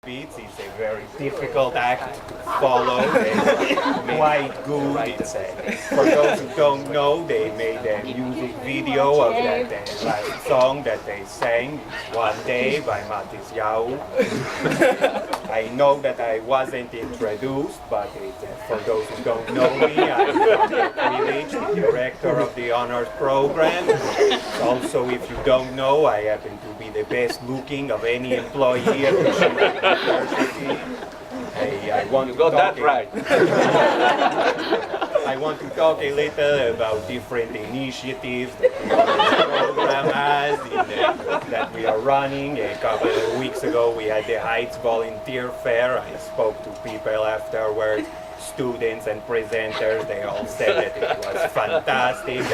Beats is a very difficult act to follow and quite good. It's for those who don't know, they made a music video of that last song that they sang, One Day by Matis Yao. I know that I wasn't introduced, but for those who don't know me, I'm Cwilich, the director of the Honors program. Also, if you don't know, I happen to be the best looking of any employee at the Schwab University. I want You to got talk that right. I want to talk a little about different initiatives that the program has that we are running. A couple of weeks ago we had the Heights Volunteer Fair. I spoke to people afterwards, students and presenters. They all said that it was fantastic.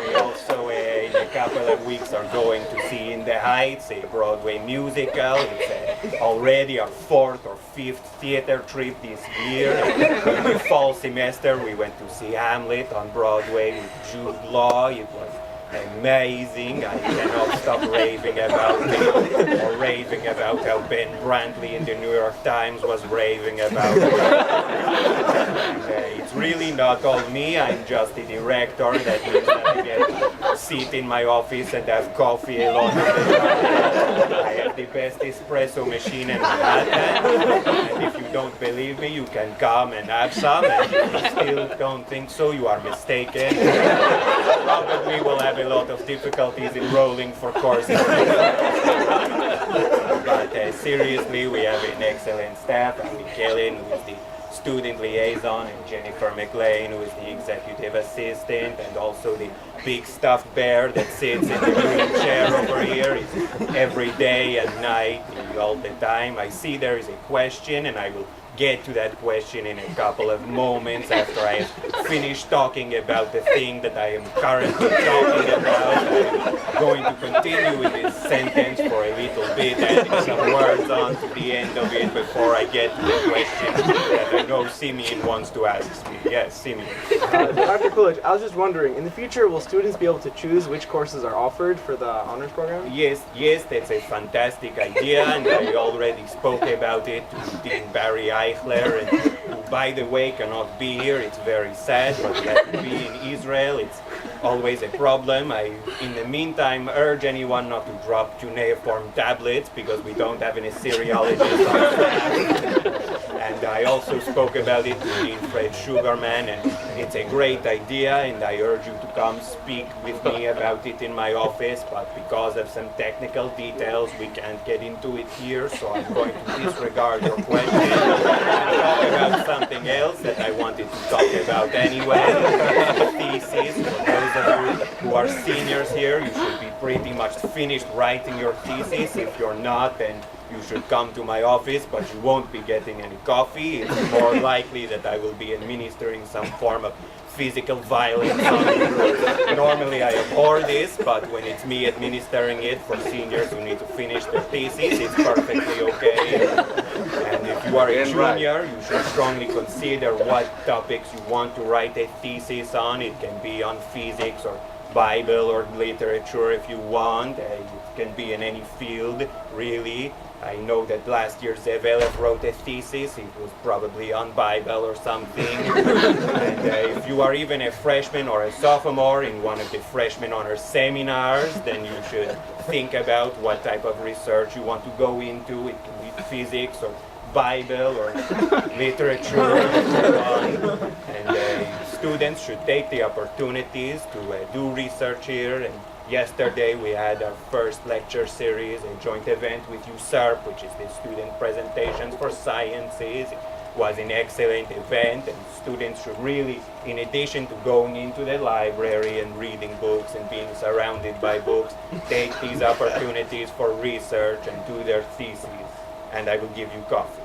We also, in a couple of weeks, are going to see In the Heights, a Broadway musical. It's already our 4th or 5th theater trip this year. In the fall semester, we went to see Hamlet on Broadway with Jude Law. It was amazing. I cannot stop raving about it, or raving about how Ben Brantley in the New York Times was raving about it. And, it's really not all me. I'm just the director. That means that I get to sit in my office and have coffee a lot of the time. I have the best espresso machine in Manhattan. And if you don't believe me, you can come and have some. And if you still don't think so, you are mistaken. Probably will have a lot of difficulties enrolling for courses. But seriously, we have an excellent staff. Amy Kellen, who is the student liaison, and Jennifer McLean, who is the executive assistant, and also the big stuffed bear that sits in the green chair over here. It's every day and night, all the time. I see there is a question, and I will get to that question in a couple of moments after I have finished talking about the thing that I am currently talking about. I'm going to continue with this sentence for a little bit, adding some words on to the end of it before I get to the question that I know Simeon wants to ask me. Yes, Simeon. Dr. Cwilich, I was just wondering, in the future, will students be able to choose which courses are offered for the honors program? Yes, that's a fantastic idea, and I already spoke about it to Dean Barry Eichler, and who, by the way, cannot be here. It's very sad, but he had to be in Israel. It's always a problem. I, in the meantime, urge anyone not to drop cuneiform tablets because we don't have any Syriologists on staff. And I also spoke about it to Dean Fred Sugarman, and it's a great idea, and I urge you to come speak with me about it in my office, but because of some technical details, we can't get into it here, so I'm going to disregard your question and talk about something else that I wanted to talk about anyway. Thesis. For those of you who are seniors here, you should be pretty much finished writing your thesis. If you're not, then you should come to my office, but you won't be getting any coffee. It's more likely that I will be administering some form of physical violence on you. Normally I abhor this, but when it's me administering it for seniors who need to finish their thesis, it's perfectly okay. And if you are a junior, you should strongly consider what topics you want to write a thesis on. It can be on physics or Bible or literature if you want. It can be in any field, really. I know that last year Zevelev wrote a thesis. It was probably on Bible or something. And if you are even a freshman or a sophomore in one of the freshman honors seminars, then you should think about what type of research you want to go into. It can be physics or Bible or literature and so on. And students should take the opportunities to do research here. And yesterday we had our first lecture series, a joint event with USERP, which is the Student Presentations for Sciences. It was an excellent event, and students should really, in addition to going into the library and reading books and being surrounded by books, take these opportunities for research and do their theses. And I will give you coffee.